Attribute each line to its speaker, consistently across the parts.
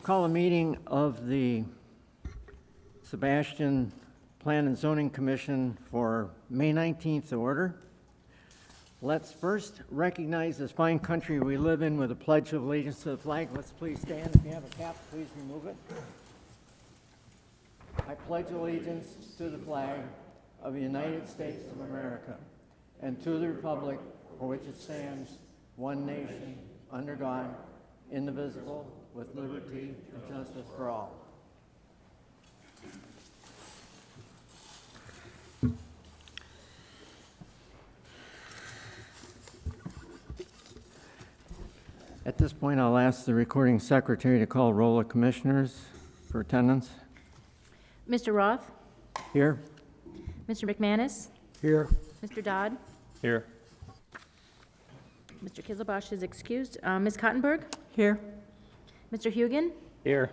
Speaker 1: Call a meeting of the Sebastian Plan and Zoning Commission for May 19th to order. Let's first recognize this fine country we live in with a pledge of allegiance to the flag. Let's please stand. If you have a cap, please remove it. I pledge allegiance to the flag of the United States of America and to the republic for which it stands, one nation, under God, indivisible, with liberty and justice for all. At this point, I'll ask the recording secretary to call roll of commissioners for attendance.
Speaker 2: Mr. Roth?
Speaker 1: Here.
Speaker 2: Mr. McManus?
Speaker 1: Here.
Speaker 2: Mr. Dodd?
Speaker 3: Here.
Speaker 2: Mr. Kizilbosh is excused. Ms. Cottenberg? Here. Mr. Hugan?
Speaker 3: Here.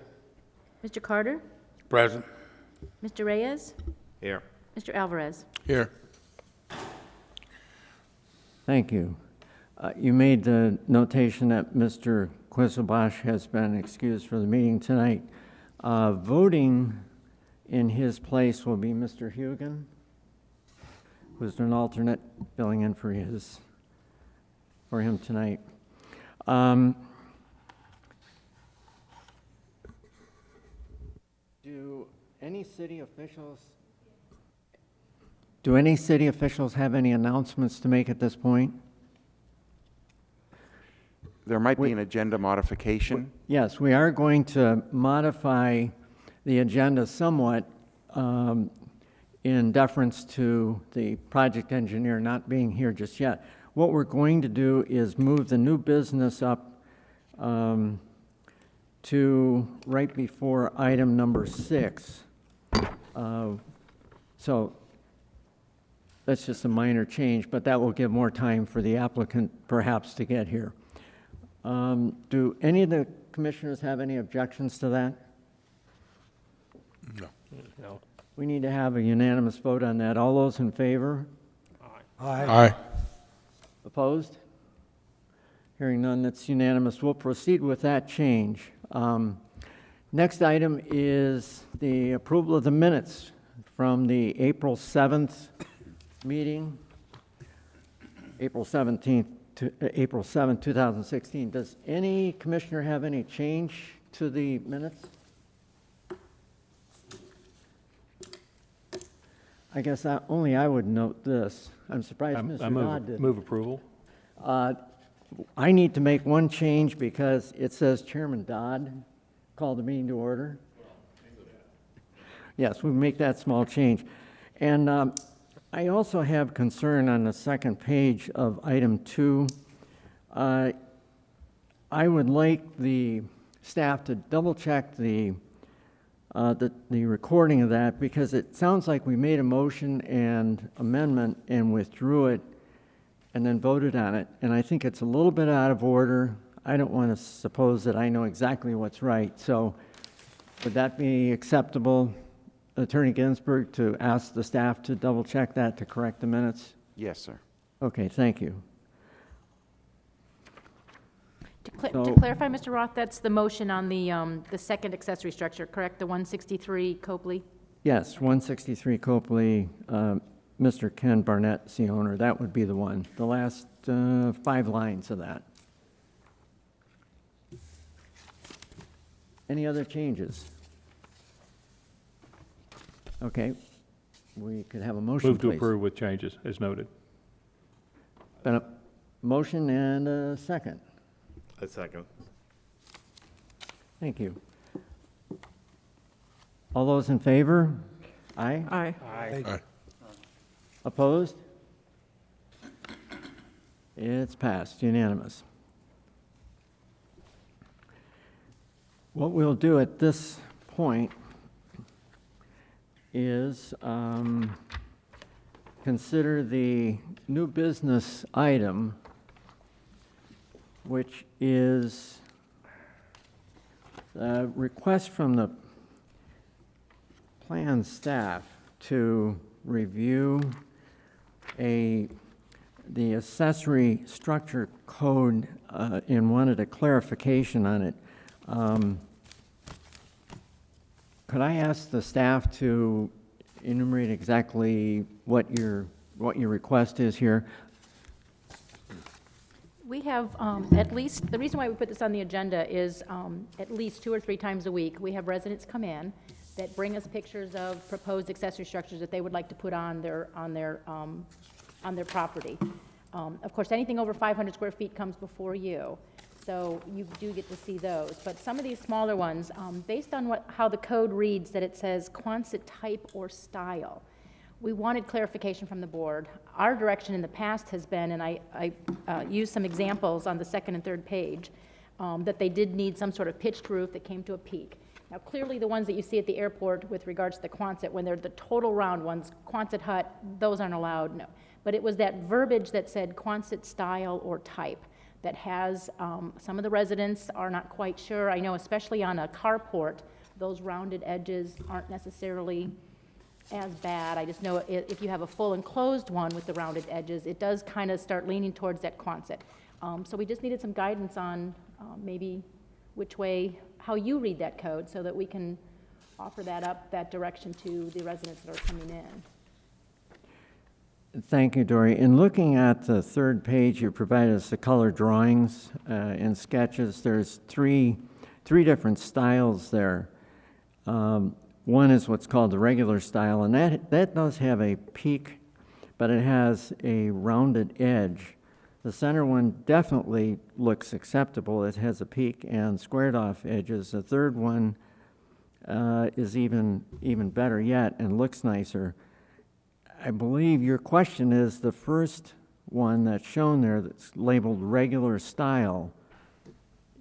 Speaker 2: Mr. Carter?
Speaker 4: Present.
Speaker 2: Mr. Reyes?
Speaker 3: Here.
Speaker 2: Mr. Alvarez?
Speaker 4: Here.
Speaker 1: Thank you. You made the notation that Mr. Kizilbosh has been excused for the meeting tonight. Voting in his place will be Mr. Hugan, who's an alternate filling in for him tonight. Do any city officials have any announcements to make at this point?
Speaker 5: There might be an agenda modification.
Speaker 1: Yes, we are going to modify the agenda somewhat in deference to the project engineer not being here just yet. What we're going to do is move the new business up to right before item number 6. So that's just a minor change, but that will give more time for the applicant perhaps to get here. Do any of the commissioners have any objections to that?
Speaker 4: No.
Speaker 3: No.
Speaker 1: We need to have a unanimous vote on that. All those in favor?
Speaker 4: Aye.
Speaker 1: Opposed? Hearing none, that's unanimous. We'll proceed with that change. Next item is the approval of the minutes from the April 7th meeting, April 17th to April 7th, 2016. Does any commissioner have any change to the minutes? I guess only I would note this. I'm surprised Mr. Dodd didn't.
Speaker 3: Move approval.
Speaker 1: I need to make one change because it says Chairman Dodd called the meeting to order. Yes, we make that small change. And I also have concern on the second page of item 2. I would like the staff to double check the recording of that, because it sounds like we made a motion and amendment and withdrew it and then voted on it. And I think it's a little bit out of order. I don't want to suppose that I know exactly what's right. So would that be acceptable, Attorney Ginsburg, to ask the staff to double check that to correct the minutes?
Speaker 5: Yes, sir.
Speaker 1: Okay, thank you.
Speaker 2: To clarify, Mr. Roth, that's the motion on the second accessory structure, correct? The 163 Copley?
Speaker 1: Yes, 163 Copley, Mr. Ken Barnett, the owner. That would be the one. The last 5 lines of that. Any other changes? Okay, we could have a motion,
Speaker 3: Move to
Speaker 1: please.
Speaker 3: approve with changes as noted.
Speaker 1: Been a motion and a second.
Speaker 4: A second.
Speaker 1: Thank you. All those in favor? Aye.
Speaker 2: Aye.
Speaker 4: Aye.
Speaker 1: Opposed? It's passed, unanimous. What we'll do at this point is consider the new business item, which is a request from the plan staff to review the accessory structure code and wanted a clarification on it. Could I ask the staff to enumerate exactly what your request is here?
Speaker 2: We have at least, the reason why we put this on the agenda is at least 2 or 3 times a week, we have residents come in that bring us pictures of proposed accessory structures that they would like to put on their property. Of course, anything over 500 square feet comes before you, so you do get to see those. But some of these smaller ones, based on how the code reads, that it says Quonset type or style, we wanted clarification from the board. Our direction in the past has been, and I used some examples on the second and third page, that they did need some sort of pitched roof that came to a peak. Now, clearly, the ones that you see at the airport with regards to the Quonset, when they're the total round ones, Quonset hut, those aren't allowed, no. But it was that verbiage that said Quonset style or type that has, some of the residents are not quite sure. I know especially on a carport, those rounded edges aren't necessarily as bad. I just know if you have a full enclosed one with the rounded edges, it does kind of start leaning towards that Quonset. So we just needed some guidance on maybe which way, how you read that code, so that we can offer that direction to the residents that are coming in.
Speaker 1: Thank you, Dory. In looking at the third page, you provided us the color drawings and sketches. There's three different styles there. One is what's called the regular style, and that does have a peak, but it has a rounded edge. The center one definitely looks acceptable. It has a peak and squared off edges. The third one is even better yet and looks nicer. I believe your question is the first one that's shown there that's labeled regular style.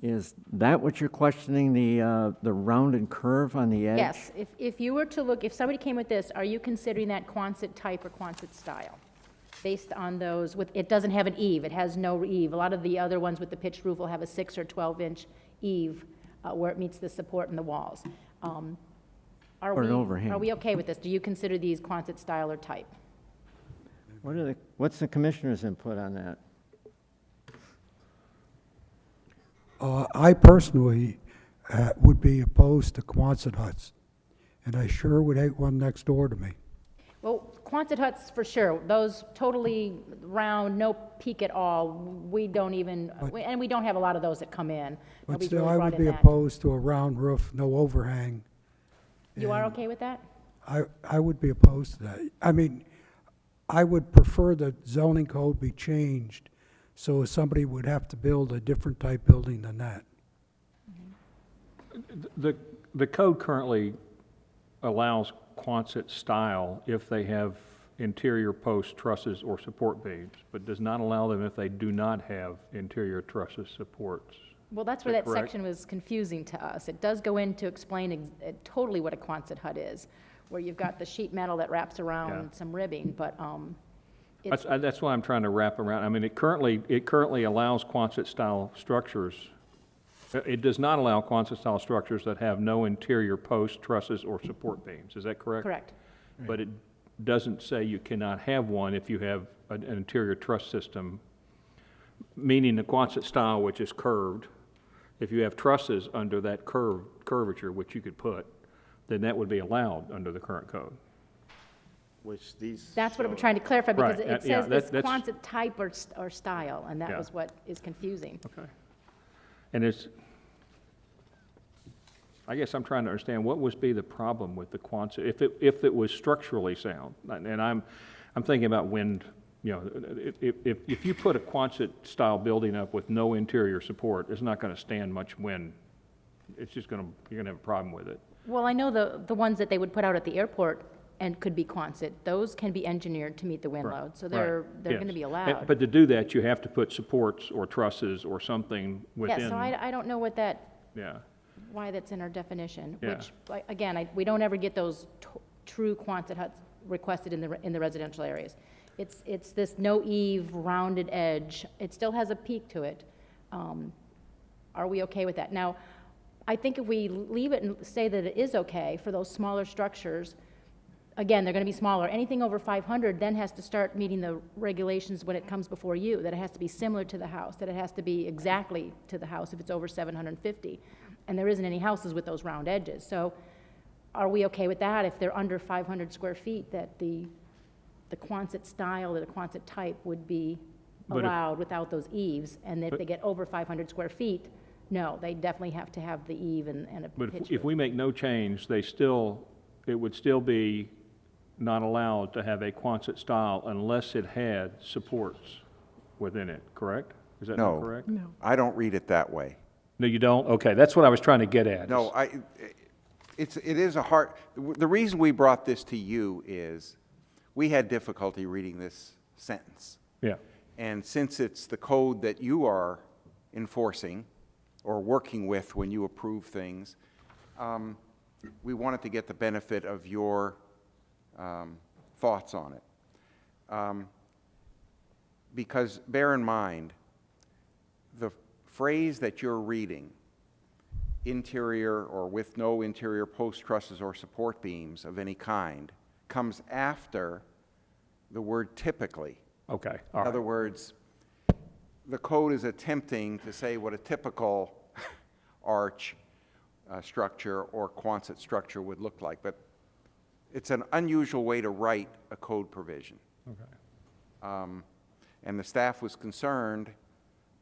Speaker 1: Is that what you're questioning, the rounded curve on the edge?
Speaker 2: Yes, if you were to look, if somebody came with this, are you considering that Quonset type or Quonset style? Based on those, it doesn't have an eave, it has no eave. A lot of the other ones with the pitched roof will have a 6 or 12-inch eave where it meets the support in the walls.
Speaker 1: Or an overhang.
Speaker 2: Are we okay with this? Do you consider these Quonset style or type?
Speaker 1: What's the commissioner's input on that?
Speaker 3: I personally would be opposed to Quonset huts, and I sure would hate one next door to me.
Speaker 2: Well, Quonset huts for sure, those totally round, no peak at all, we don't even, and we don't have a lot of those that come in.
Speaker 3: But
Speaker 2: Nobody's
Speaker 3: still,
Speaker 2: really
Speaker 3: I
Speaker 2: brought
Speaker 3: would
Speaker 2: in
Speaker 3: be
Speaker 2: that.
Speaker 3: opposed to a round roof, no overhang.
Speaker 2: You are
Speaker 3: and
Speaker 2: okay with that?
Speaker 3: I would be opposed to that. I mean, I would prefer the zoning code be changed so somebody would have to build a different type building than that.
Speaker 6: The code currently allows Quonset style if they have interior post trusses or support beams, but does not allow them if they do not have interior trusses supports.
Speaker 2: Well, that's where
Speaker 6: that
Speaker 2: that
Speaker 6: correct?
Speaker 2: section was confusing to us. It does go in to explain totally what a Quonset hut is, where you've got the sheet metal that wraps around
Speaker 6: Yeah.
Speaker 2: some ribbing, but it's,
Speaker 6: That's why I'm trying to wrap around. I mean, it currently allows Quonset style structures. It does not allow Quonset style structures that have no interior post trusses or support beams. Is that correct?
Speaker 2: correct.
Speaker 6: But it doesn't say you cannot have one if you have an interior truss system, meaning the Quonset style, which is curved. If you have trusses under that curvature, which you could put, then that would be allowed under the current code.
Speaker 4: Which these.
Speaker 2: That's what I'm
Speaker 4: show-
Speaker 2: trying to clarify, because
Speaker 6: Right,
Speaker 2: it
Speaker 6: yeah,
Speaker 2: says this
Speaker 6: that's-
Speaker 2: Quonset type or style, and that
Speaker 6: Yeah.
Speaker 2: was what is confusing.
Speaker 6: Okay. And I guess I'm trying to understand, what would be the problem with the Quonset, if it was structurally sound? And I'm thinking about wind, if you put a Quonset-style building up with no interior support, it's not gonna stand much wind. It's just you're gonna have a problem with it.
Speaker 2: Well, I know the ones that they would put out at the airport and could be Quonset, those can be engineered to meet the wind load, so they're
Speaker 6: Yes.
Speaker 2: going to be
Speaker 6: And-
Speaker 2: allowed.
Speaker 6: But to do that, you have to put supports or trusses or something within.
Speaker 2: Yeah, so I don't know what
Speaker 6: Yeah,
Speaker 2: why that's in our definition,
Speaker 6: Yeah.
Speaker 2: which, again, we don't ever get those true Quonset huts requested in the residential areas. It's this no eave, rounded edge. It still has a peak to it. Are we okay with that? Now, I think if we leave it and say that it is okay for those smaller structures, again, they're going to be smaller. Anything over 500 then has to start meeting the regulations when it comes before you, that it has to be similar to the house, that it has to be exactly to the house if it's over 750. And there isn't any houses with those round edges. So are we okay with that if they're under 500 square feet, that the Quonset style or the Quonset type would be
Speaker 6: But if-
Speaker 2: allowed without those eaves? And if they get over 500 square feet, no, they definitely have to have the eave and a
Speaker 6: But
Speaker 2: pitch
Speaker 6: if we make no change, it would still be not allowed to have a Quonset style unless it had supports within it, correct? Is that not
Speaker 5: No.
Speaker 6: correct?
Speaker 5: I don't read it that way.
Speaker 6: No, you don't? Okay, that's what I was trying to get at.
Speaker 5: No, it is a hard, the reason we brought this to you is we had difficulty reading this sentence.
Speaker 6: Yeah,
Speaker 5: And since it's the code that you are enforcing or working with when you approve things, we wanted to get the benefit of your thoughts on it. Because bear in mind, the phrase that you're reading, interior or with no interior post trusses or support beams of any kind, comes after the word typically.
Speaker 6: okay, all
Speaker 5: In other
Speaker 6: right.
Speaker 5: words, the code is attempting to say what a typical arch structure or Quonset structure would look like, but it's an unusual way to write a code provision.
Speaker 6: Okay.
Speaker 5: And the staff was concerned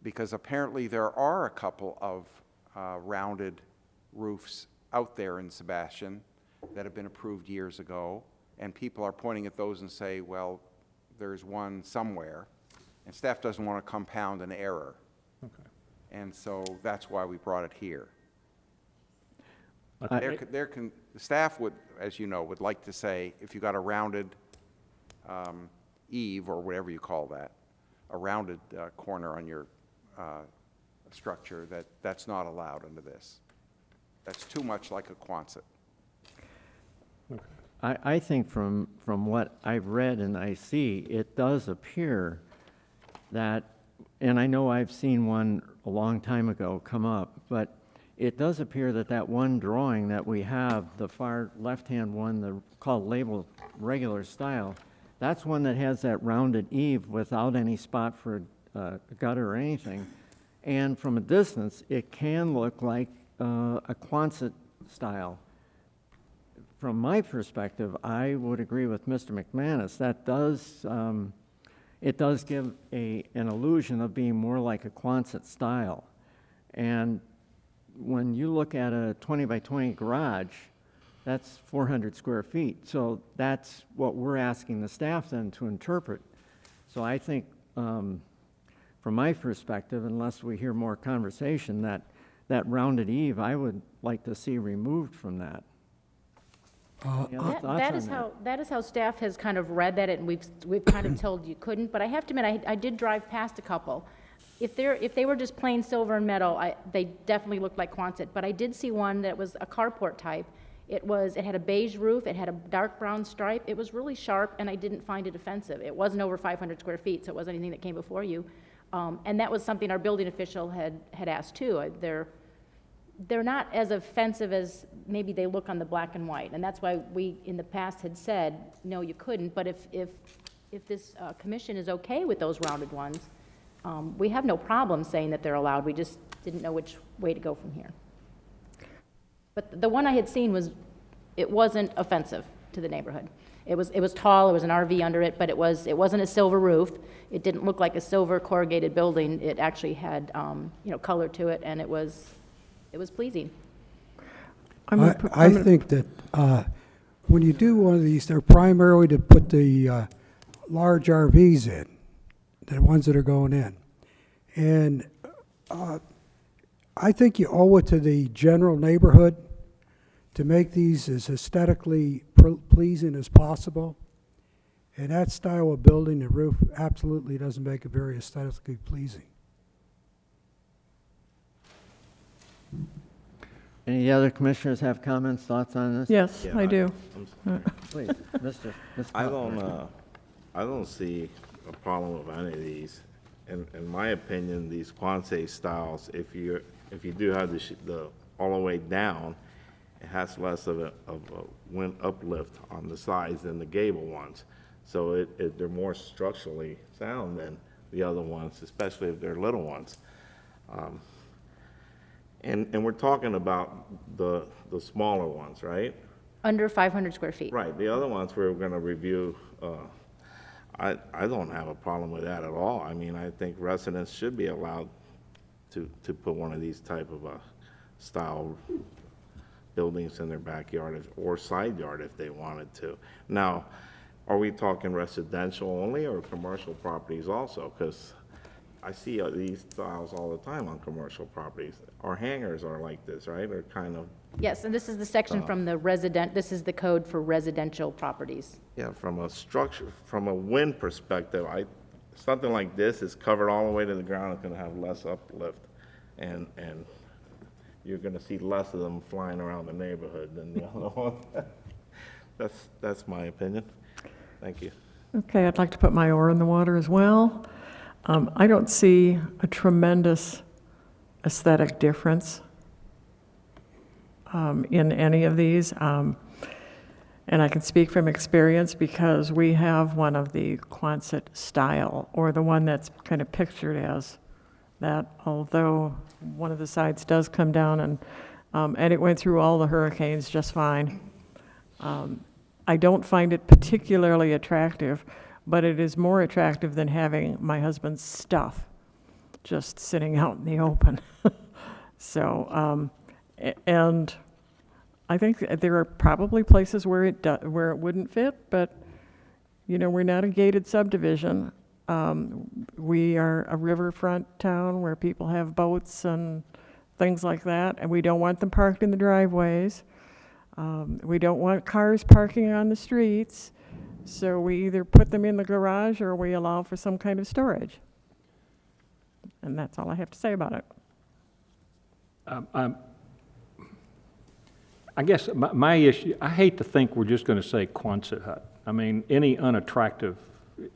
Speaker 5: because apparently there are a couple of rounded roofs out there in Sebastian that have been approved years ago, and people are pointing at those and say, well, there's one somewhere, and staff doesn't want to compound an error.
Speaker 6: Okay.
Speaker 5: And so that's why we brought it here.
Speaker 6: Okay.
Speaker 5: The staff would, as you know, would like to say, if you got a rounded eave, or whatever you call that, a rounded corner on your structure, that's not allowed under this. That's too much like a Quonset.
Speaker 1: I think from what I've read and I see, it does appear that, and I know I've seen one a long time ago come up, but it does appear that that one drawing that we have, the far left-hand one, called labeled regular style, that's one that has that rounded eave without any spot for a gutter or anything. And from a distance, it can look like a Quonset style. From my perspective, I would agree with Mr. McManus. That does, it does give an illusion of being more like a Quonset style. And when you look at a 20 by 20 garage, that's 400 square feet. So that's what we're asking the staff then to interpret. So I think, from my perspective, unless we hear more conversation, that rounded eave, I would like to see removed from that. Any other thoughts on
Speaker 2: That is how staff has kind of read that, and we've kind of told you couldn't, but I have to admit, I did drive past a couple. If they were just plain silver and metal, they definitely looked like Quonset, but I did see one that was a carport type. It had a beige roof, it had a dark brown stripe, it was really sharp, and I didn't find it offensive. It wasn't over 500 square feet, so it wasn't anything that came before you. And that was something our building official had asked too. They're not as offensive as maybe they look on the black and white, and that's why we, in the past, had said, no, you couldn't, but if this commission is okay with those rounded ones, we have no problem saying that they're allowed, we just didn't know which way to go from here. But the one I had seen it wasn't offensive to the neighborhood. It was tall, it was an RV under it, but it wasn't a silver roof. It didn't look like a silver corrugated building. It actually had, color to it, and it was pleasing.
Speaker 3: I think that when you do one of these, they're primarily to put the large RVs in, the ones that are going in. And I think you owe it to the general neighborhood to make these as aesthetically pleasing as possible. And that style of building, the roof absolutely doesn't make it very aesthetically pleasing.
Speaker 1: Any other commissioners have comments, thoughts on this?
Speaker 7: Yes,
Speaker 8: Yeah,
Speaker 7: I do.
Speaker 1: Please, Mr.
Speaker 8: I
Speaker 1: Cotter.
Speaker 8: don't see a problem with any of these. In my opinion, these Quonset styles, if you do have the all the way down, it has less of a wind uplift on the sides than the gable ones. So they're more structurally sound than the other ones, especially if they're little ones. And we're talking about the smaller ones, right?
Speaker 2: Under 500 square feet.
Speaker 8: Right, the other ones we're gonna review, I don't have a problem with that at all. I mean, I think residents should be allowed to put one of these type of, style buildings in their backyard or side yard if they wanted to. Now, are we talking residential only or commercial properties also? Because I see these styles all the time on commercial properties. Our hangars are like this, right? They're kind of,
Speaker 2: Yes, and this is the section from the this is the code for residential properties.
Speaker 8: yeah, from a structure, from a wind perspective, something like this is covered all the way to the ground, it's gonna have less uplift, and you're gonna see less of them flying around the neighborhood than the other one. That's my opinion. Thank you.
Speaker 7: Okay, I'd like to put my oar in the water as well. I don't see a tremendous aesthetic difference in any of these. And I can speak from experience because we have one of the Quonset style, or the one that's kind of pictured as that, although one of the sides does come down and it went through all the hurricanes just fine. I don't find it particularly attractive, but it is more attractive than having my husband's stuff just sitting out in the open. So, and I think there are probably places where it wouldn't fit, but, you know, we're not a gated subdivision. We are a riverfront town where people have boats and things like that, and we don't want them parked in the driveways. We don't want cars parking on the streets, so we either put them in the garage or we allow for some kind of storage. And that's all I have to say about it.
Speaker 6: I guess my issue, I hate to think we're just going to say Quonset hut. I mean, any unattractive,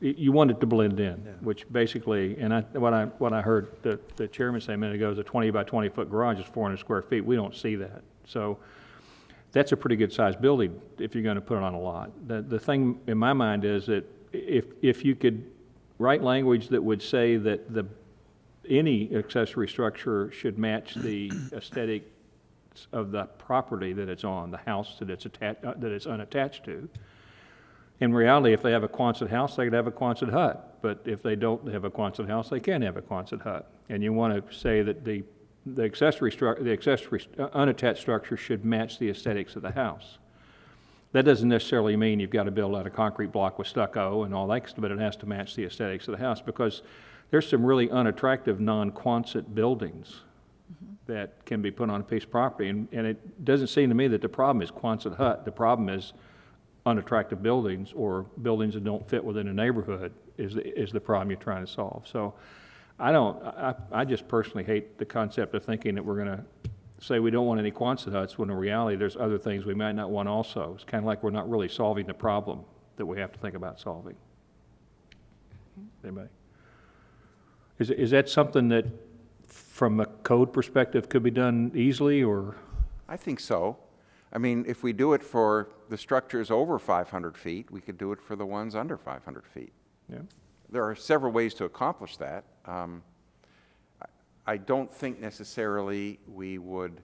Speaker 6: you want it to blend in, which basically, and what I heard the chairman say a minute ago is a 20 by 20 foot garage is 400 square feet. We don't see that. So that's a pretty good sized building if you're going to put it on a lot. The thing in my mind is that if you could write language that would say that any accessory structure should match the aesthetic of the property that it's on, the house that it's unattached to. In reality, if they have a Quonset house, they could have a Quonset hut. But if they don't have a Quonset house, they can't have a Quonset hut. And you want to say that the accessory unattached structure should match the aesthetics of the house. That doesn't necessarily mean you've got to build out a concrete block with stucco and all that, but it has to match the aesthetics of the house, because there's some really unattractive non-Quonset buildings that can be put on a piece of property, and it doesn't seem to me that the problem is Quonset hut. The problem is unattractive buildings or buildings that don't fit within a neighborhood is the problem you're trying to solve. So I just personally hate the concept of thinking that we're going to say we don't want any Quonset huts when in reality there's other things we might not want also. It's kind of like we're not really solving the problem that we have to think about solving. Anybody? Is that something that from a code perspective could be done easily, or?
Speaker 5: I think so. I mean, if we do it for the structures over 500 feet, we could do it for the ones under 500 feet.
Speaker 6: Yeah.
Speaker 5: There are several ways to accomplish that. I don't think necessarily we would,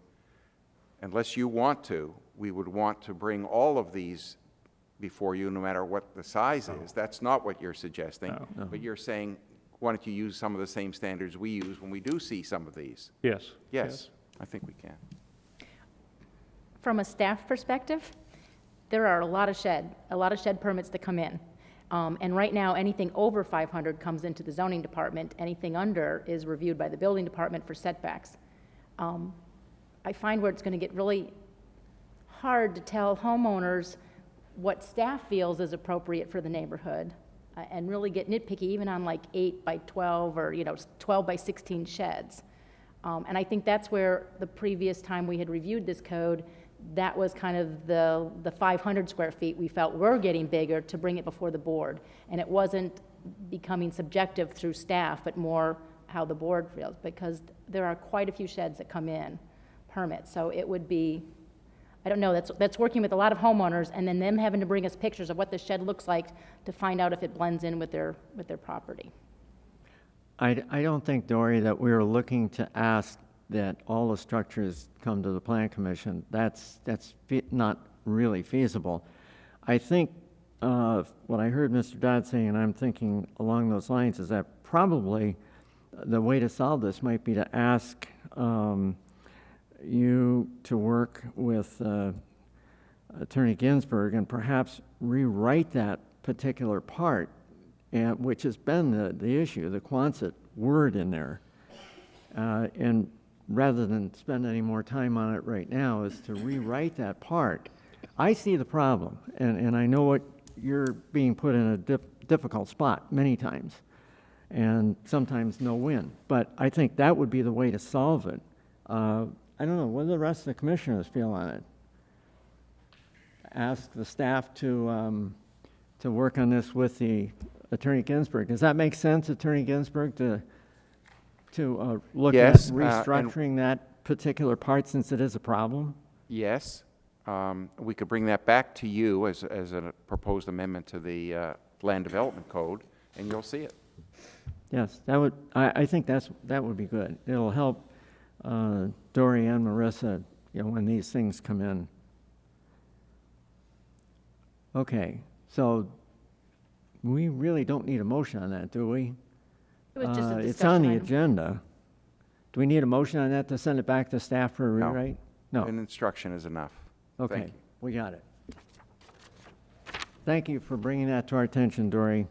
Speaker 5: unless you want to, we would want to bring all of these before you, no matter what the size is. That's not what you're suggesting.
Speaker 6: No.
Speaker 5: But you're saying, why don't you use some of the same standards we use when we do see some of these?
Speaker 6: Yes.
Speaker 5: Yes, I think we can.
Speaker 2: From a staff perspective, there are a lot of shed permits that come in. And right now, anything over 500 comes into the zoning department. Anything under is reviewed by the building department for setbacks. I find where it's going to get really hard to tell homeowners what staff feels is appropriate for the neighborhood, and really get nitpicky even on like 8 by 12 or 12 by 16 sheds. And I think that's where the previous time we had reviewed this code, that was kind of the 500 square feet we felt were getting bigger to bring it before the board. And it wasn't becoming subjective through staff, but more how the board feels, because there are quite a few sheds that come in permits. So it would be, I don't know, that's working with a lot of homeowners and then them having to bring us pictures of what the shed looks like to find out if it blends in with their property.
Speaker 1: I don't think, Dory, that we were looking to ask that all the structures come to the plan commission. That's not really feasible. I think what I heard Mr. Dodd saying, and I'm thinking along those lines, is that probably the way to solve this might be to ask you to work with Attorney Ginsburg and perhaps rewrite that particular part, and, which has been the issue, the Quonset word in there. And rather than spend any more time on it right now, is to rewrite that part. I see the problem, and I know what you're being put in a difficult spot many times, and sometimes no win. But I think that would be the way to solve it. I don't know, what do the rest of the commissioners feel on it? Ask the staff to work on this with the Attorney Ginsburg. Does that make sense, Attorney Ginsburg, to look
Speaker 5: Yes,
Speaker 1: at restructuring that particular part since it is a problem?
Speaker 5: Yes, we could bring that back to you as a proposed amendment to the Land Development Code, and you'll see it.
Speaker 1: Yes, that would, I think that would be good. It'll help Dory and Marissa, when these things come in. Okay, so we really don't need a motion on that, do we?
Speaker 2: It was just a discussion
Speaker 1: It's on the
Speaker 2: item.
Speaker 1: agenda. Do we need a motion on that to send it back to staff for a
Speaker 5: No.
Speaker 1: rewrite? No.
Speaker 5: An instruction is enough. Thank
Speaker 1: Okay,
Speaker 5: you.
Speaker 1: we got it. Thank you for bringing that to our attention, Dory.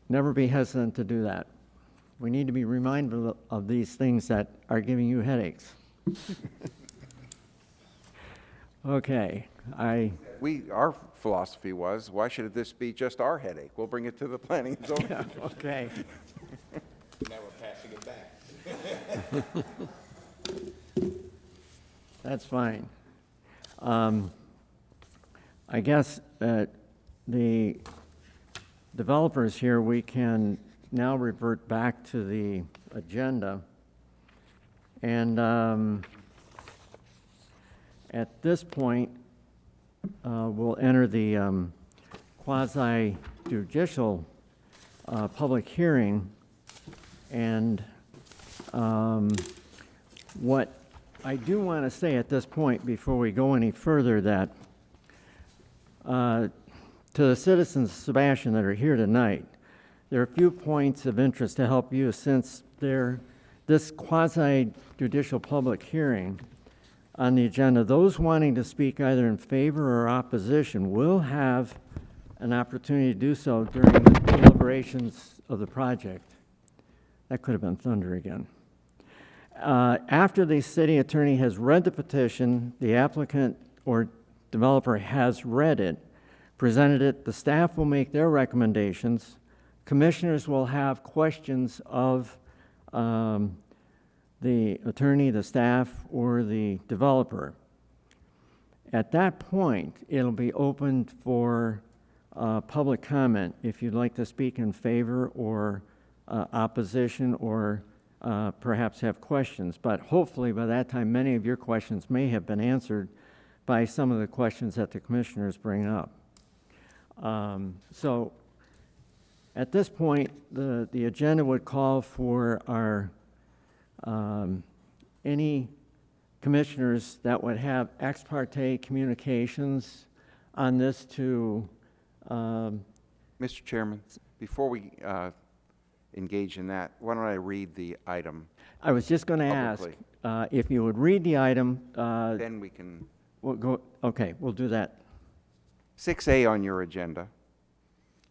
Speaker 1: Never be hesitant to do that. We need to be reminded of these things that are giving you headaches. Okay,
Speaker 5: Our philosophy was, why should this be just our headache? We'll bring it to the planning and zoning.
Speaker 1: okay.
Speaker 8: Now we're passing it back.
Speaker 1: That's fine. I guess the developers here, we can now revert back to the agenda. And at this point, we'll enter the quasi-judicial public hearing. And what I do want to say at this point, before we go any further, that to the citizens of Sebastian that are here tonight, there are a few points of interest to help you, since this quasi-judicial public hearing on the agenda, those wanting to speak either in favor or opposition will have an opportunity to do so during the deliberations of the project. That could have been thunder again. After the city attorney has read the petition, the applicant or developer has read it, presented it, the staff will make their recommendations. Commissioners will have questions of the attorney, the staff, or the developer. At that point, it'll be open for public comment if you'd like to speak in favor or opposition, or perhaps have questions. But hopefully by that time, many of your questions may have been answered by some of the questions that the commissioners bring up. So at this point, the agenda would call for our any commissioners that would have ex parte communications on this to
Speaker 5: Mr. Chairman, before we engage in that, why don't I read the item?
Speaker 1: I was just going to ask
Speaker 5: Publicly.
Speaker 1: if you would read the item.
Speaker 5: Then we can.
Speaker 1: We'll go. Okay, we'll do that.
Speaker 5: 6A on your agenda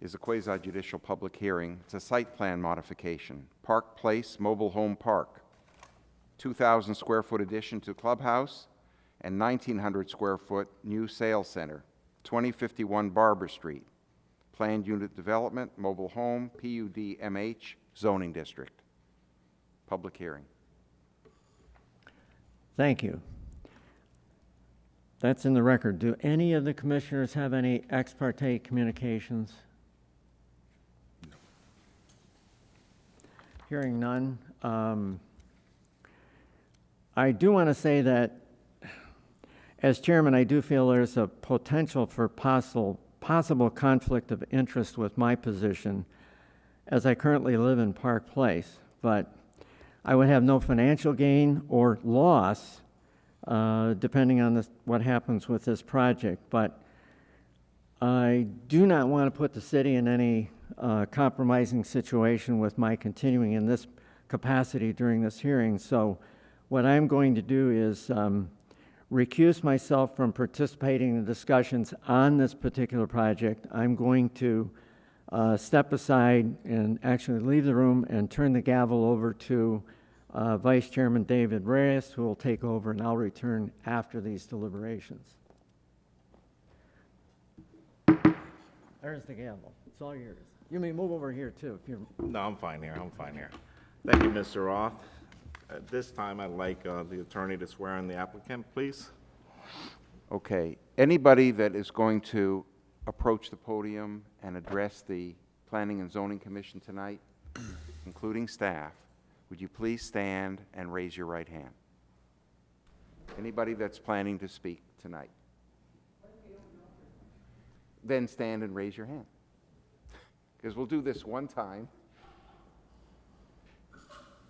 Speaker 5: is a quasi-judicial public hearing. It's a site plan modification. Park Place Mobile Home Park, 2,000 square foot addition to clubhouse and 1,900 square foot new sales center, 2051 Barber Street. Planned unit development, mobile home, PUD MH, zoning district. Public hearing.
Speaker 1: Thank you. That's in the record. Do any of the commissioners have any ex parte communications? No. Hearing none. I do want to say that as chairman, I do feel there's a potential for possible conflict of interest with my position, as I currently live in Park Place, but I would have no financial gain or loss depending on what happens with this project. But I do not want to put the city in any compromising situation with my continuing in this capacity during this hearing. So what I'm going to do is recuse myself from participating in discussions on this particular project. I'm going to step aside and actually leave the room and turn the gavel over to Vice Chairman David Reyes, who will take over, and I'll return after these deliberations. There's the gavel. It's all yours. You may move over here, too, if you're...
Speaker 8: No, I'm fine here, I'm fine here. Thank you, Mr. Roth. At this time, I'd like the attorney to swear in the applicant, please.
Speaker 5: Okay, anybody that is going to approach the podium and address the Planning and Zoning Commission tonight, including staff, would you please stand and raise your right hand? Anybody that's planning to speak tonight? Then stand and raise your hand. Because we'll do this one time.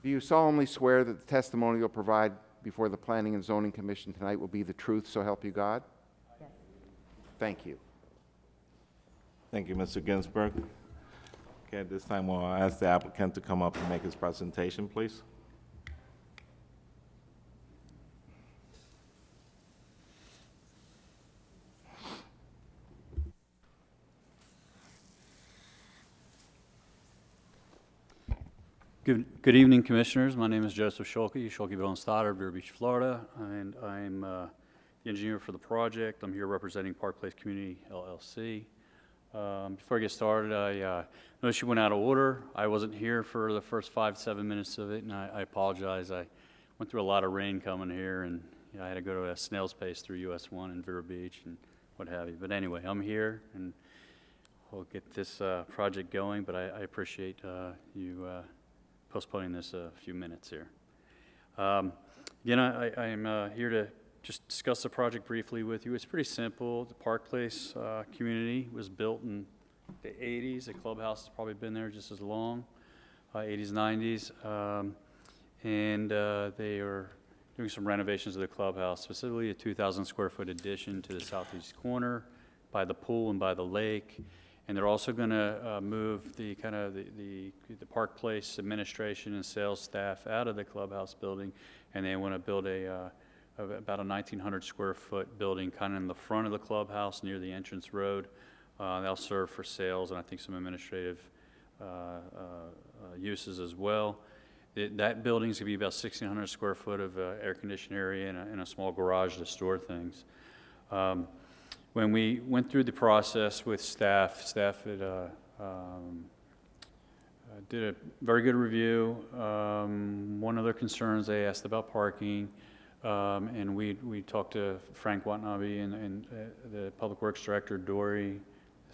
Speaker 5: Do you solemnly swear that the testimony you'll provide before the Planning and Zoning Commission tonight will be the truth, so help you God?
Speaker 2: Yes.
Speaker 5: Thank you.
Speaker 8: Thank you, Mr. Ginsburg. Okay, at this time, we'll ask the applicant to come up and make his presentation, please.
Speaker 9: Good evening, Commissioners. My name is Joseph Schulke, Bill and Stoddard, Vero Beach, Florida, and I'm the engineer for the project. I'm here representing Park Place Community LLC. Before I get started, I noticed you went out of order. I wasn't here for the first 5-7 minutes of it, and I apologize. I went through a lot of rain coming here, and I had to go to a snail's pace through US 1 in Vero Beach and what have you. But anyway, I'm here, and we'll get this project going, but I appreciate you postponing this a few minutes here. Again, I'm here to just discuss the project briefly with you. It's pretty simple. The Park Place community was built in the 80s. The clubhouse has probably been there just as long, 80s, 90s. And they are doing some renovations of the clubhouse, specifically a 2,000 square foot addition to the southeast corner by the pool and by the lake. And they're also going to move the Park Place administration and sales staff out of the clubhouse building, and they want to build about a 1,900 square foot building kind of in the front of the clubhouse near the entrance road. They'll serve for sales and I think some administrative uses as well. That building is going to be about 1,600 square foot of air conditioned area and a small garage to store things. When we went through the process with staff had, did a very good review. One of their concerns, they asked about parking, and we talked to Frank Watanabe and the Public Works Director, Dory,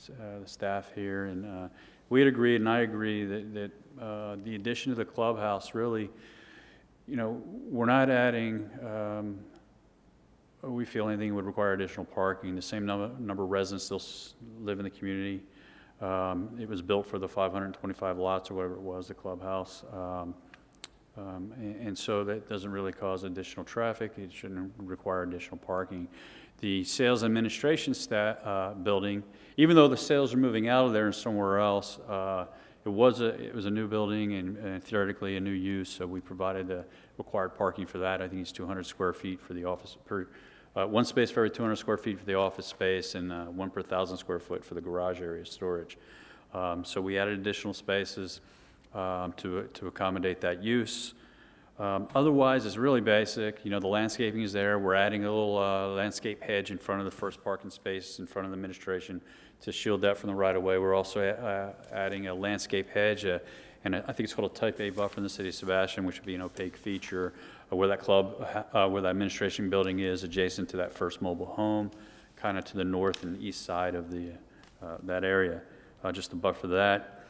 Speaker 9: the staff here, and we had agreed, and I agree, that the addition to the clubhouse really, we're not adding we feel anything would require additional parking. The same number of residents still live in the community. It was built for the 525 lots or whatever it was, the clubhouse. And so that doesn't really cause additional traffic. It shouldn't require additional parking. The sales administration building, even though the sales are moving out of there and somewhere else, it was a new building and theoretically a new use, so we provided the required parking for that. I think it's 200 square feet for the office one space for every 200 square feet for the office space and 1 per 1,000 square foot for the garage area storage. So we added additional spaces to accommodate that use. Otherwise, it's really basic. The landscaping is there. We're adding a little landscape hedge in front of the first parking space in front of the administration to shield that from the right-of-way. We're also adding a landscape hedge, and I think it's called a Type A buffer in the city of Sebastian, which would be an opaque feature where that administration building is, adjacent to that first mobile home, kind of to the north and east side of that area, just to buffer that.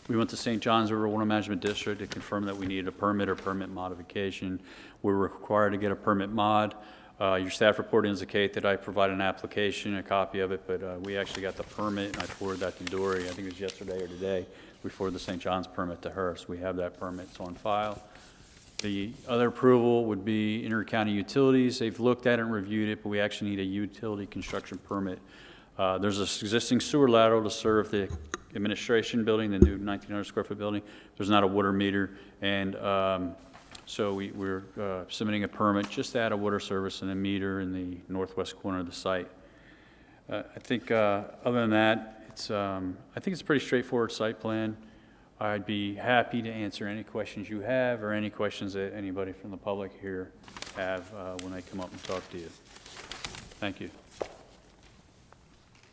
Speaker 9: We went to St. John's River Water Management District to confirm that we needed a permit or permit modification. We were required to get a permit mod. Your staff report indicates that I provided an application, a copy of it, but we actually got the permit, and I forwarded that to Dory. I think it was yesterday or today. We forwarded the St. John's permit to her, so we have that permit. It's on file. The other approval would be inter-county utilities. They've looked at it and reviewed it, but we actually need a utility construction permit. There's an existing sewer lateral to serve the administration building, the new 1,900 square foot building. There's not a water meter, and so we're submitting a permit just to add a water service and a meter in the northwest corner of the site. I think other than that, I think it's a pretty straightforward site plan. I'd be happy to answer any questions you have or any questions that anybody from the public here have when they come up and talk to you. Thank you.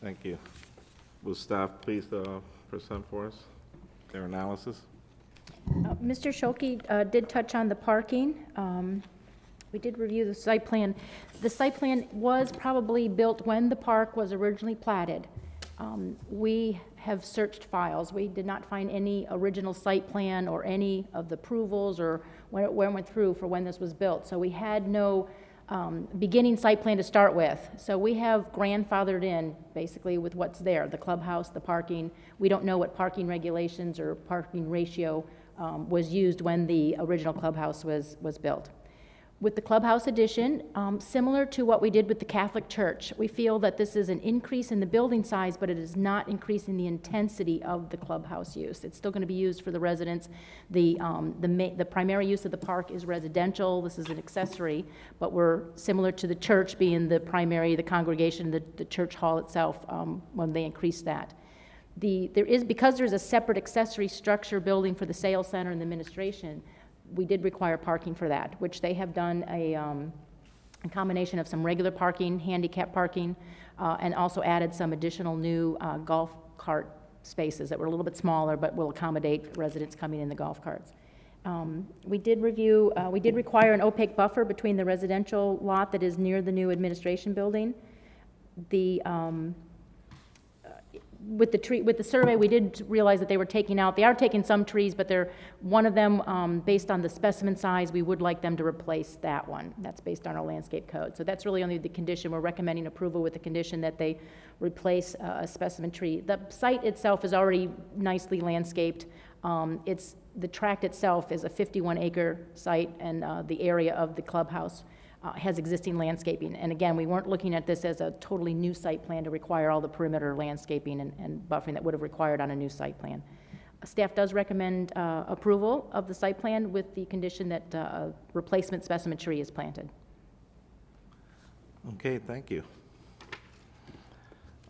Speaker 8: Thank you. Will staff please present for us their analysis?
Speaker 2: Mr. Schulke did touch on the parking. We did review the site plan. The site plan was probably built when the park was originally platted. We have searched files. We did not find any original site plan or any of the approvals or when it went through for when this was built. So we had no beginning site plan to start with. So we have grandfathered in basically with what's there, the clubhouse, the parking. We don't know what parking regulations or parking ratio was used when the original clubhouse was built. With the clubhouse addition, similar to what we did with the Catholic Church, we feel that this is an increase in the building size, but it is not increasing the intensity of the clubhouse use. It's still going to be used for the residents. The primary use of the park is residential. This is an accessory, but we're similar to the church being the primary, the congregation, the church hall itself, when they increase that. Because there's a separate accessory structure building for the sales center and the administration, we did require parking for that, which they have done a combination of some regular parking, handicap parking, and also added some additional new golf cart spaces that were a little bit smaller, but will accommodate residents coming in the golf carts. We did require an opaque buffer between the residential lot that is near the new administration building. With the survey, we did realize that they are taking some trees, but one of them, based on the specimen size, we would like them to replace that one. That's based on our landscape code. So that's really only the condition. We're recommending approval with the condition that they replace a specimen tree. The site itself is already nicely landscaped. The tract itself is a 51-acre site, and the area of the clubhouse has existing landscaping. And again, we weren't looking at this as a totally new site plan to require all the perimeter landscaping and buffering that would have required on a new site plan. Staff does recommend approval of the site plan with the condition that a replacement specimen tree is planted.
Speaker 8: Okay, thank you.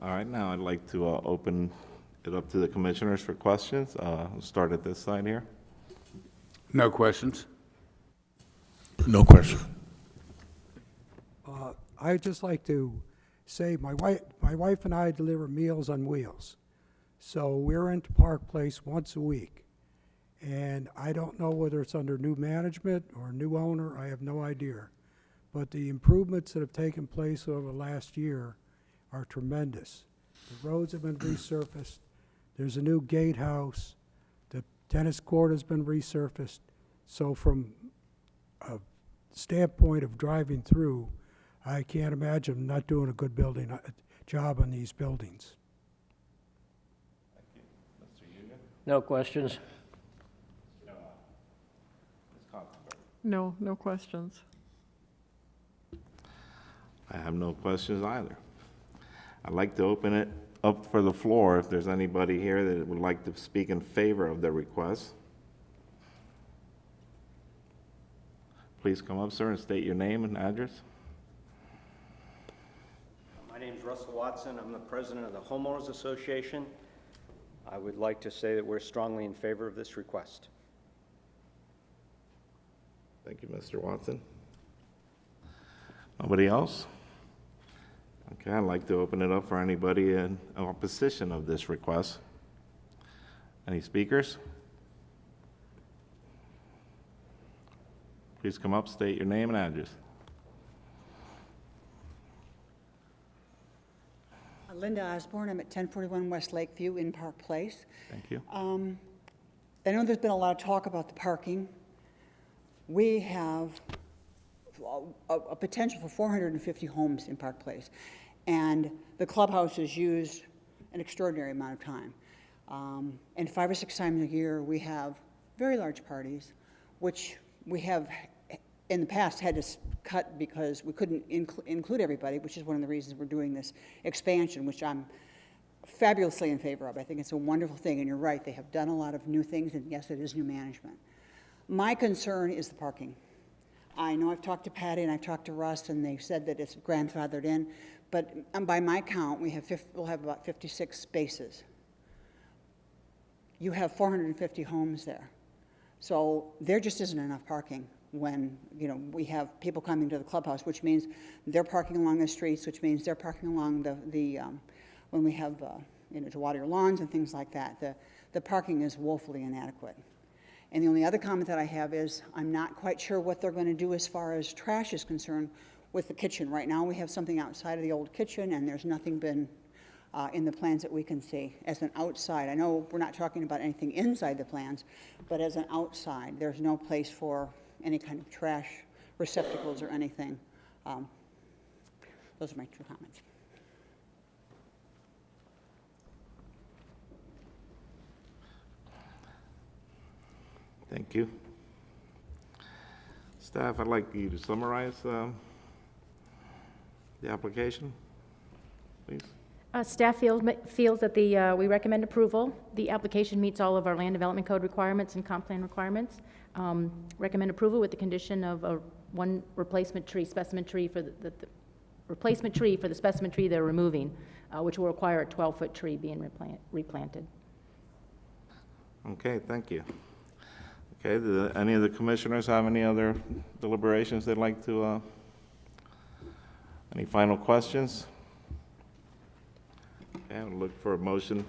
Speaker 8: All right, now I'd like to open it up to the commissioners for questions. We'll start at this side here.
Speaker 10: No questions.
Speaker 11: No question.
Speaker 3: I'd just like to say my wife and I deliver Meals on Wheels. So we're into Park Place once a week. And I don't know whether it's under new management or new owner, I have no idea. But the improvements that have taken place over the last year are tremendous. The roads have been resurfaced. There's a new gatehouse. The tennis court has been resurfaced. So from a standpoint of driving through, I can't imagine not doing a good job on these buildings.
Speaker 11: No questions.
Speaker 7: No questions.
Speaker 8: I have no questions either. I'd like to open it up for the floor if there's anybody here that would like to speak in favor of the request. Please come up, sir, and state your name and address.
Speaker 12: My name is Russell Watson. I'm the president of the Homeowners Association. I would like to say that we're strongly in favor of this request.
Speaker 8: Thank you, Mr. Watson. Nobody else? Okay, I'd like to open it up for anybody in opposition of this request. Any speakers? Please come up, state your name and address.
Speaker 13: Linda Osborne, I'm at 1041 West Lakeview in Park Place.
Speaker 8: Thank you.
Speaker 13: I know there's been a lot of talk about the parking. We have a potential for 450 homes in Park Place, and the clubhouse is used an extraordinary amount of time. And 5 or 6 times a year, we have very large parties, which we have, in the past, had to cut because we couldn't include everybody, which is one of the reasons we're doing this expansion, which I'm fabulously in favor of. I think it's a wonderful thing, and you're right, they have done a lot of new things, and yes, it is new management. My concern is the parking. I know I've talked to Patty and I've talked to Russ, and they've said that it's grandfathered in, but by my count, we'll have about 56 spaces. You have 450 homes there. So there just isn't enough parking when, you know, we have people coming to the clubhouse, which means they're parking along the streets, which means they're parking along when we have, you know, to water your lawns and things like that. The parking is woefully inadequate. And the only other comment that I have is I'm not quite sure what they're going to do as far as trash is concerned with the kitchen. Right now we have something outside of the old kitchen, and there's nothing been in the plans that we can see as an outside. I know we're not talking about anything inside the plans, but as an outside, there's no place for any kind of trash receptacles or anything. Those are my 2 comments.
Speaker 8: Thank you. Staff, I'd like you to summarize the application, please.
Speaker 2: Staff feels that we recommend approval. The application meets all of our land development code requirements and comp plan requirements. Recommend approval with the condition of one replacement tree, specimen tree for the replacement tree for the specimen tree they're removing, which will require a 12-foot tree being replanted.
Speaker 8: Okay, thank you. Okay, any of the commissioners have any other deliberations they'd like to, any final questions? Okay, I'll look for a motion.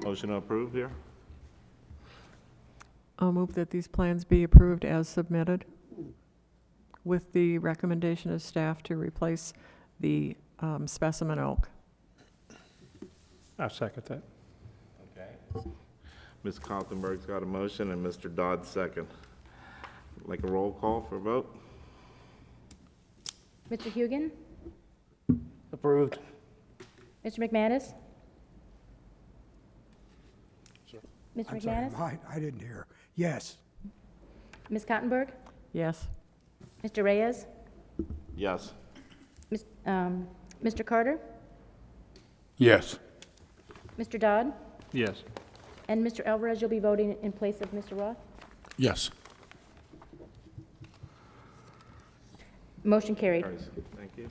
Speaker 8: Motion to approve here.
Speaker 7: I'll move that these plans be approved as submitted with the recommendation of staff to replace the specimen oak.
Speaker 6: I second that.
Speaker 8: Okay. Ms. Kaltenberg's got a motion and Mr. Dodd second. Like a roll call for a vote?
Speaker 2: Mr. Hugan?
Speaker 11: Approved.
Speaker 2: Mr. McManus? Mr.
Speaker 3: I'm sorry,
Speaker 2: McManus?
Speaker 3: I didn't hear. Yes.
Speaker 2: Ms. Cottenberg?
Speaker 7: Yes.
Speaker 2: Mr. Reyes?
Speaker 8: Yes.
Speaker 2: Mr. Carter?
Speaker 10: Yes.
Speaker 2: Mr. Dodd?
Speaker 6: Yes.
Speaker 2: And Mr. Alvarez, you'll be voting in place of Mr. Roth?
Speaker 10: Yes.
Speaker 2: Motion carried.
Speaker 8: Thank you.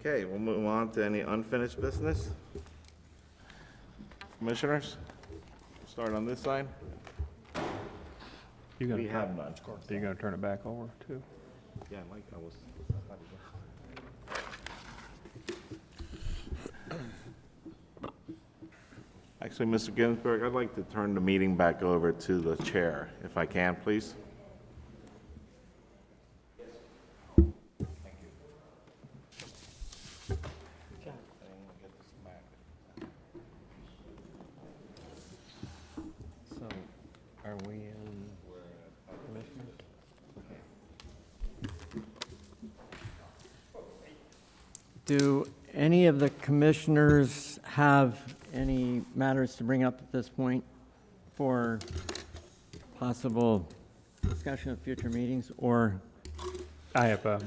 Speaker 8: Okay, we'll move on to any unfinished business. Commissioners, start on this side.
Speaker 6: You gonna
Speaker 8: We
Speaker 6: turn-
Speaker 8: have none.
Speaker 6: Are you going to turn it back over too?
Speaker 8: Yeah, like I was. Actually, Mr. Ginsburg, I'd like to turn the meeting back over to the chair, if I can, please.
Speaker 1: So, are we in commissioners? Do any of the commissioners have any matters to bring up at this point for possible discussion of future meetings, or?
Speaker 6: I have a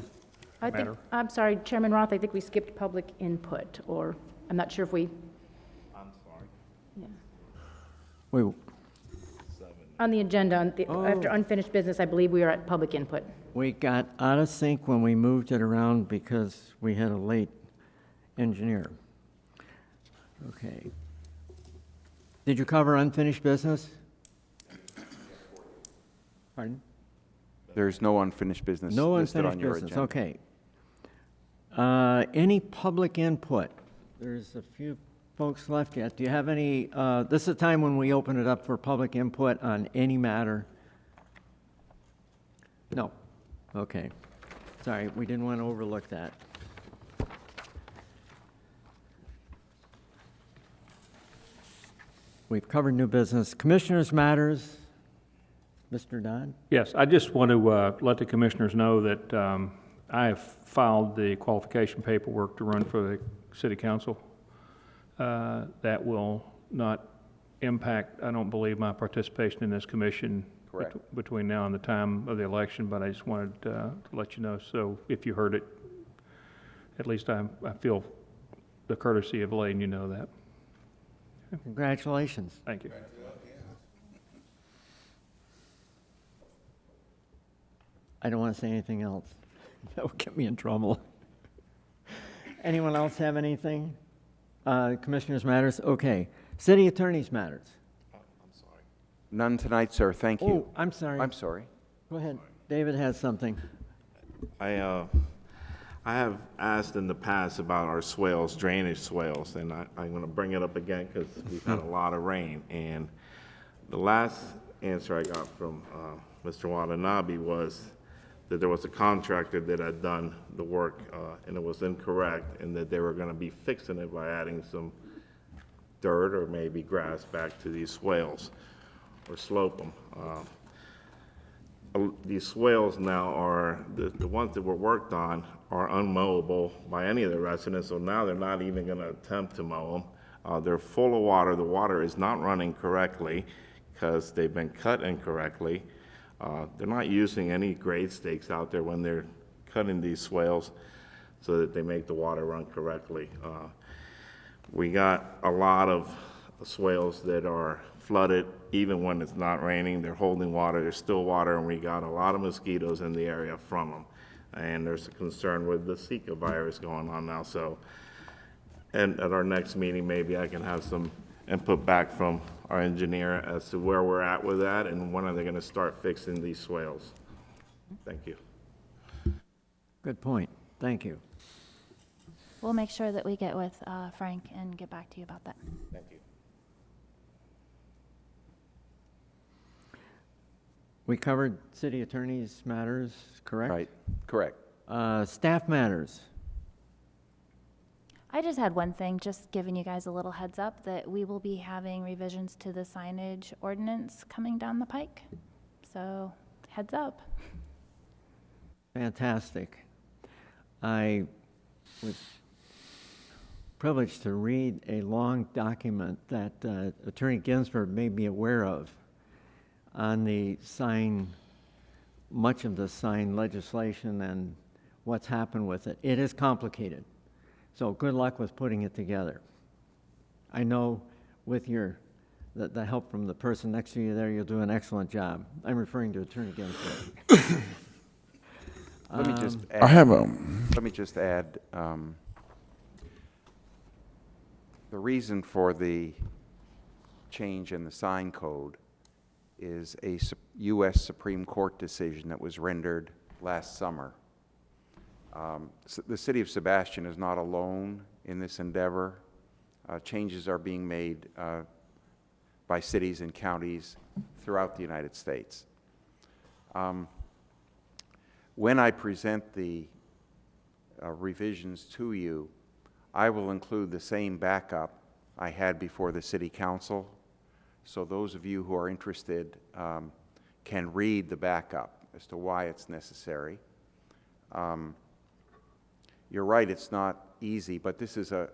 Speaker 6: matter.
Speaker 2: I'm sorry, Chairman Roth, I think we skipped public input, or I'm not sure if we,
Speaker 8: I'm sorry.
Speaker 2: yeah.
Speaker 1: Wait,
Speaker 2: On the agenda, after
Speaker 1: Oh.
Speaker 2: unfinished business, I believe we are at public input.
Speaker 1: we got out of sync when we moved it around because we had a late engineer. Okay. Did you cover unfinished business? Pardon?
Speaker 5: There's no unfinished business
Speaker 1: No
Speaker 5: listed on
Speaker 1: unfinished
Speaker 5: your
Speaker 1: business,
Speaker 5: agenda.
Speaker 1: okay. Any public input? There's a few folks left yet. Do you have any, this is a time when we open it up for public input on any matter? No. Okay. Sorry, we didn't want to overlook that. We've covered new business. Commissioners' matters. Mr. Dodd?
Speaker 6: Yes, I just want to let the commissioners know that I have filed the qualification paperwork to run for the city council. That will not impact, I don't believe, my participation in this commission
Speaker 5: Correct.
Speaker 6: between now and the time of the election, but I just wanted to let you know. So if you heard it, at least I feel the courtesy of letting you know that.
Speaker 1: Congratulations.
Speaker 6: Thank you.
Speaker 1: I don't want to say anything else. That would get me in trouble. Anyone else have anything? Commissioners' matters? Okay. City attorney's matters?
Speaker 5: None tonight, sir. Thank you.
Speaker 1: Oh, I'm sorry.
Speaker 5: I'm sorry.
Speaker 1: Go ahead. David has something.
Speaker 8: I have asked in the past about our swales, drainage swales, and I'm going to bring it up again because we've had a lot of rain. And the last answer I got from Mr. Watanabe was that there was a contractor that had done the work and it was incorrect, and that they were going to be fixing it by adding some dirt or maybe grass back to these swales or slope them. These swales now are, the ones that were worked on are unmowable by any of the residents, so now they're not even going to attempt to mow them. They're full of water. The water is not running correctly because they've been cut incorrectly. They're not using any grade stakes out there when they're cutting these swales so that they make the water run correctly. We got a lot of swales that are flooded even when it's not raining. They're holding water, there's still water, and we got a lot of mosquitoes in the area from them. And there's a concern with the Zika virus going on now. So, and at our next meeting, maybe I can have some input back from our engineer as to where we're at with that and when are they going to start fixing these swales. Thank you.
Speaker 1: Good point. Thank you.
Speaker 14: We'll make sure that we get with Frank and get back to you about that.
Speaker 8: Thank you.
Speaker 1: We covered city attorney's matters, correct?
Speaker 5: Right. Correct.
Speaker 1: Staff matters.
Speaker 14: I just had one thing, just giving you guys a little heads up that we will be having revisions to the signage ordinance coming down the pike. So heads up.
Speaker 1: Fantastic. I was privileged to read a long document that Attorney Ginsburg made me aware of on the sign, much of the sign legislation and what's happened with it. It is complicated, so good luck with putting it together. I know with the help from the person next to you there, you'll do an excellent job. I'm referring to Attorney Ginsburg.
Speaker 5: Let me just add.
Speaker 10: I have
Speaker 5: Let me just add. The reason for the change in the sign code is a U.S. Supreme Court decision that was rendered last summer. The city of Sebastian is not alone in this endeavor. Changes are being made by cities and counties throughout the United States. When I present the revisions to you, I will include the same backup I had before the City Council. So those of you who are interested can read the backup as to why it's necessary. You're right, it's not easy, but this is a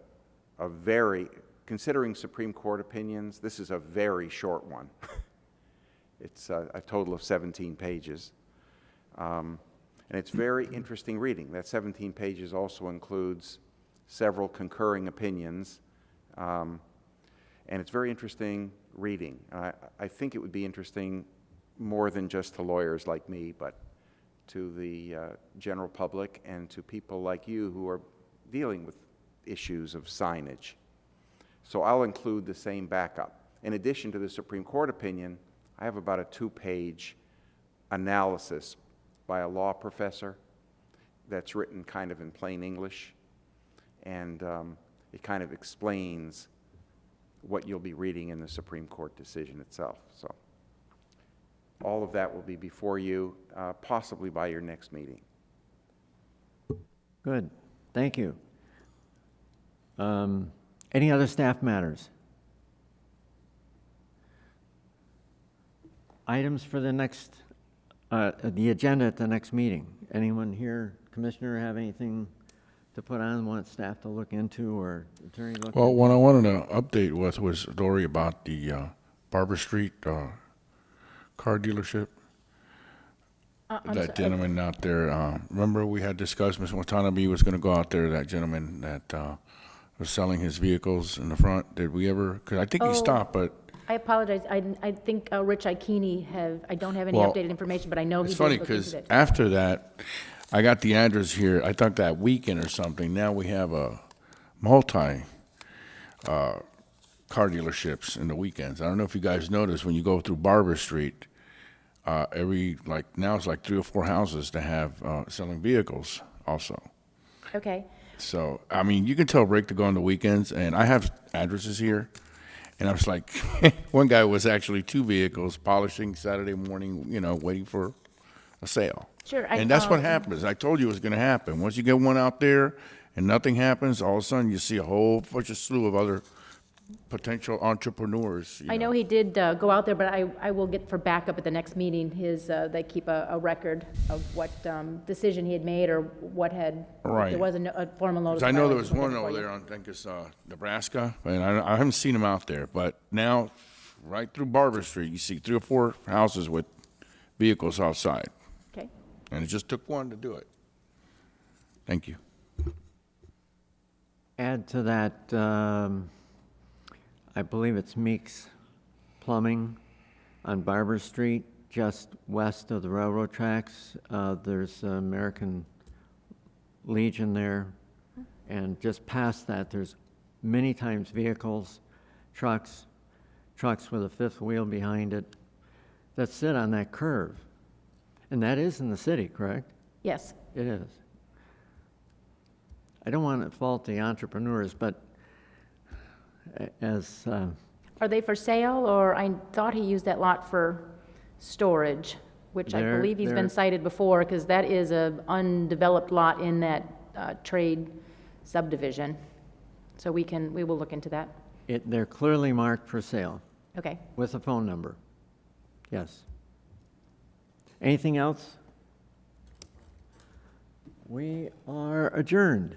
Speaker 5: very, considering Supreme Court opinions, this is a very short one. It's a total of 17 pages. And it's very interesting reading. That 17 pages also includes several concurring opinions. And it's very interesting reading. I think it would be interesting more than just to lawyers like me, but to the general public and to people like you who are dealing with issues of signage. So I'll include the same backup. In addition to the Supreme Court opinion, I have about a 2-page analysis by a law professor that's written kind of in plain English, and it kind of explains what you'll be reading in the Supreme Court decision itself. So all of that will be before you, possibly by your next meeting.
Speaker 1: Good. Thank you. Any other staff matters? Items for the next, the agenda at the next meeting. Anyone here, Commissioner, have anything to put on, want staff to look into or attorney look
Speaker 10: Well,
Speaker 1: into?
Speaker 10: what I wanted to update with was Dory about the Barber Street car dealership.
Speaker 2: I'm
Speaker 10: That
Speaker 2: sorry.
Speaker 10: gentleman out there, remember we had discussed, Mr. Watanabe was gonna go out there, that gentleman that was selling his vehicles in the front. Did we ever, because I think he
Speaker 2: Oh.
Speaker 10: stopped, but
Speaker 2: I apologize. I think Rich Ikeni I don't have any
Speaker 10: Well,
Speaker 2: updated information, but I know he
Speaker 10: it's
Speaker 2: did
Speaker 10: funny
Speaker 2: look
Speaker 10: because
Speaker 2: into it.
Speaker 10: after that, I got the address here. I thought that weekend or something. Now we have a multi car dealerships in the weekends. I don't know if you guys noticed when you go through Barber Street, now it's like 3 or 4 houses that have selling vehicles also.
Speaker 2: Okay.
Speaker 10: So, I mean, you can tell Rick to go on the weekends, and I have addresses here. And I was like, one guy was actually 2 vehicles polishing Saturday morning, waiting for a sale.
Speaker 2: Sure.
Speaker 10: And that's what happens. I told you it was going to happen. Once you get one out there and nothing happens, all of a sudden you see a whole bunch of slew of other potential entrepreneurs.
Speaker 2: I know he did go out there, but I will get for backup at the next meeting, they keep a record of what decision he had made or what had, if
Speaker 10: Right.
Speaker 2: there was a formal notice.
Speaker 10: 'Cause I
Speaker 2: of
Speaker 10: know there
Speaker 2: violation,
Speaker 10: was
Speaker 2: we'll
Speaker 10: one
Speaker 2: get it
Speaker 10: over
Speaker 2: for you.
Speaker 10: there on, I think it's Nebraska, and I haven't seen him out there. But now, right through Barber Street, you see 3 or 4 houses with vehicles outside.
Speaker 2: Okay.
Speaker 10: And it just took one to do it. Thank you.
Speaker 1: Add to that, I believe it's Meeks Plumbing on Barber Street, just west of the railroad tracks. There's American Legion there. And just past that, there's many times vehicles, trucks with a 5th wheel behind it that sit on that curve. And that is in the city, correct?
Speaker 2: Yes.
Speaker 1: It is. I don't want to fault the entrepreneurs, but as,
Speaker 2: Are they for sale, or I thought he used that lot for storage, which I believe he's been
Speaker 1: they're-
Speaker 2: cited before, because that is a undeveloped lot in that trade subdivision. So we will look into that.
Speaker 1: they're clearly marked for sale
Speaker 2: Okay.
Speaker 1: with a phone number. Yes. Anything else? We are adjourned.